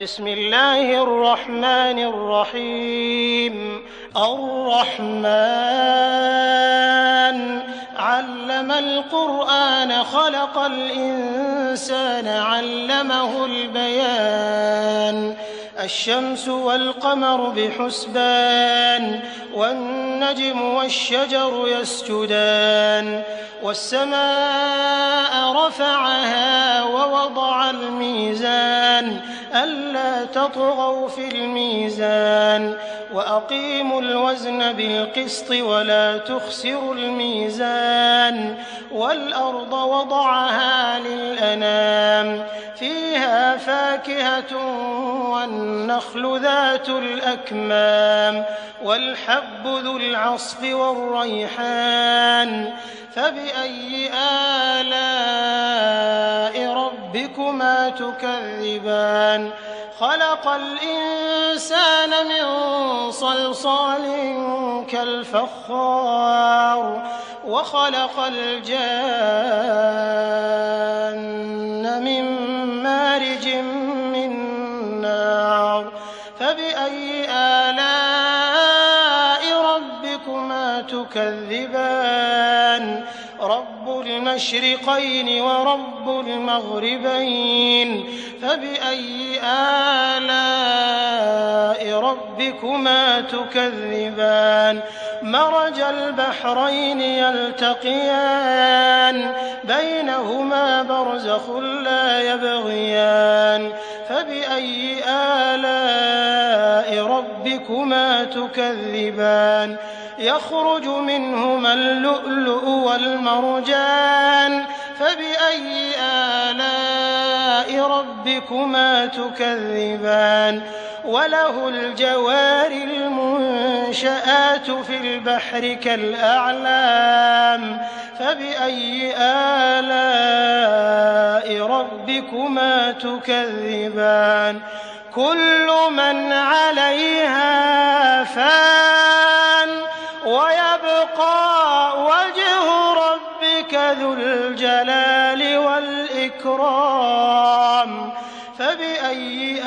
بسم الله الرحمن الرحيم. الرحمن علم القرآن خلق الإنسان علمه البيان. الشمس والقمر بحسبان والنجم والشجر يسجدان والسماء رفعها ووضع الميزان ألا تطغوا في الميزان وأقيموا الوزن بالقسط ولا تخسروا الميزان والأرض وضعها للأنام فيها فاكهة والنخل ذات الأكمام والحب ذو العصف والريحان فبأي آلاء ربكما تكذبان. خلق الإنسان من صلصال كالفخار وخلق الجان من مارج من نار فبأي آلاء ربكما تكذبان. رب المشرقين ورب المغربين فبأي آلاء ربكما تكذبان. مرج البحرين يلتقيان بينهما برزخ لا يبغيان فبأي آلاء ربكما تكذبان. يخرج منهما اللؤلؤ والمرجان فبأي آلاء ربكما تكذبان. وله الجوار المنشآت في البحر كالأعلام فبأي آلاء ربكما تكذبان. كل من عليها فان ويبقى وجه ربك ذو الجلال والإكرام فبأي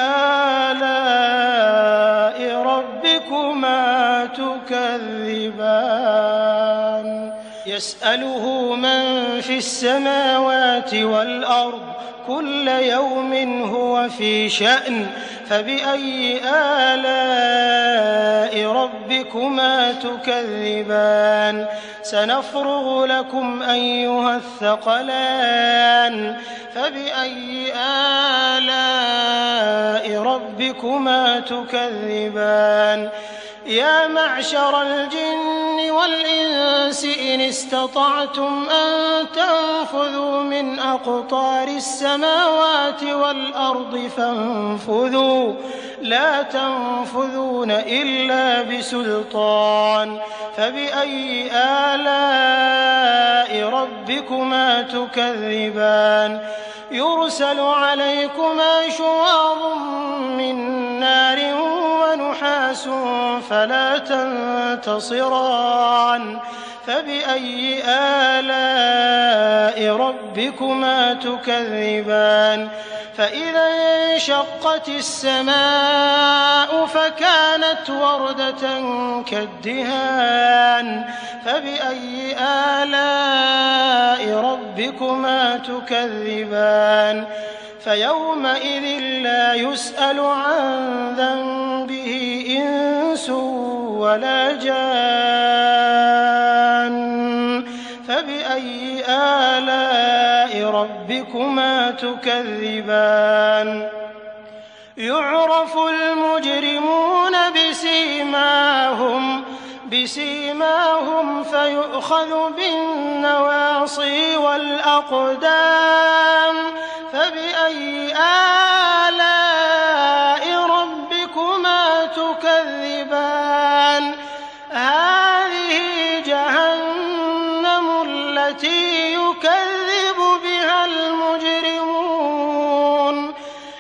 آلاء ربكما تكذبان. يسأله من في السماوات والأرض كل يوم هو في شأن فبأي آلاء ربكما تكذبان. سنفرغ لكم أيها الثقلان فبأي آلاء ربكما تكذبان. يا معشر الجن والإنس إن استطعتم أن تنفذوا من أقطار السماوات والأرض فانفذوا لا تنفذون إلا بسلطان فبأي آلاء ربكما تكذبان. يرسل عليكما شواظ من نار ونحاس فلا تنتصران فبأي آلاء ربكما تكذبان. فإذا انشقت السماء فكانت وردة كالدهان فبأي آلاء ربكما تكذبان. فيومئذ لا يسأل عن ذنبه إنس ولا جان فبأي آلاء ربكما تكذبان. يعرف المجرمون بسيماهم فيؤخذ بالنواصي والأقدام فبأي آلاء ربكما تكذبان. هذه جهنم التي يكذب بها المجرمون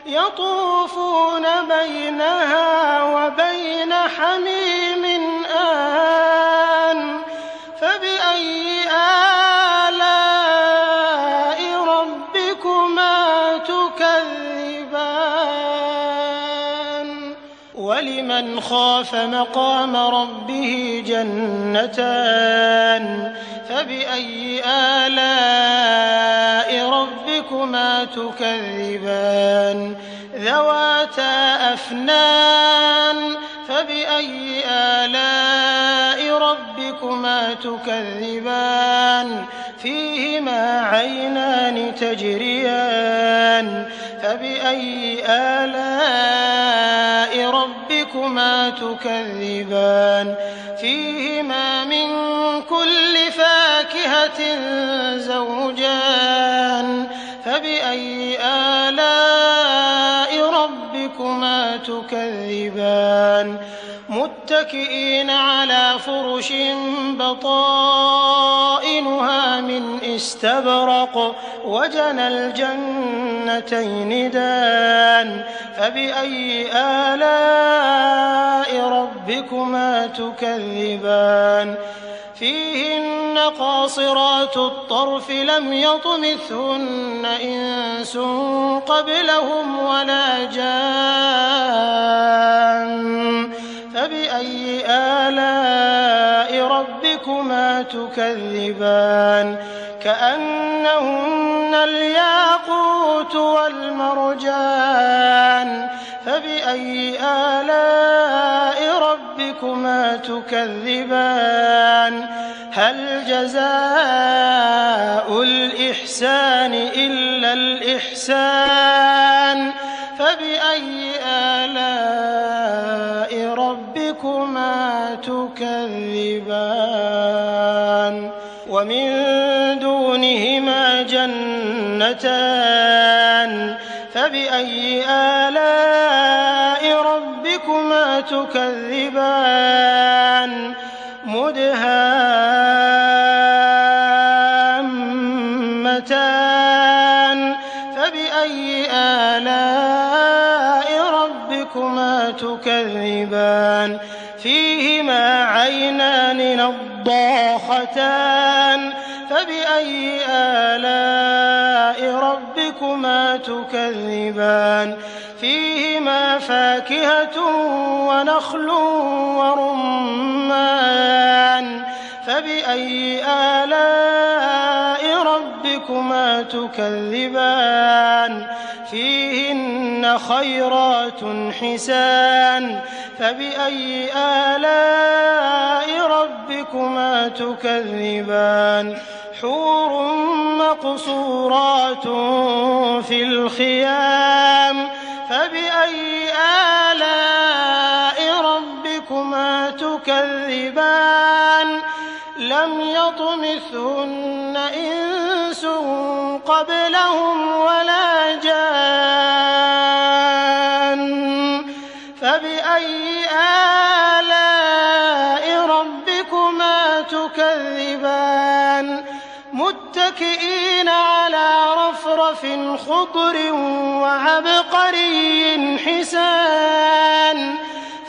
يطوفون بينها وبين حميم آن فبأي آلاء ربكما تكذبان. ولمن خاف مقام ربه جنتان فبأي آلاء ربكما تكذبان ذواتا أفنان فبأي آلاء ربكما تكذبان فيهما عينان تجريان فبأي آلاء ربكما تكذبان فيهما من كل فاكهة زوجان فبأي آلاء ربكما تكذبان متكئين على فرش بطائنها من استبرق وجنى الجنتين دان فبأي آلاء ربكما تكذبان فيهن قاصرات الطرف لم يطمثهن إنس قبلهم ولا جان فبأي آلاء ربكما تكذبان كأنهن الياقوت والمرجان فبأي آلاء ربكما تكذبان هل جزاء الإحسان إلا الإحسان فبأي آلاء ربكما تكذبان ومن دونهما جنتان فبأي آلاء ربكما تكذبان مدهامتان فبأي آلاء ربكما تكذبان فيهما عينان نضاختان فبأي آلاء ربكما تكذبان فيهما فاكهة ونخل ورمان فبأي آلاء ربكما تكذبان فيهن خيرات حسان فبأي آلاء ربكما تكذبان حور مقصورات في الخيام فبأي آلاء ربكما تكذبان لم يطمثهن إنس قبلهم ولا جان فبأي آلاء ربكما تكذبان متكئين على رفرف خضر وعبقري حسان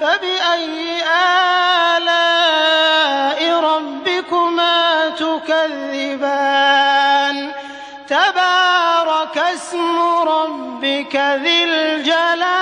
فبأي آلاء ربكما تكذبان تبارك اسم ربك ذي الجلال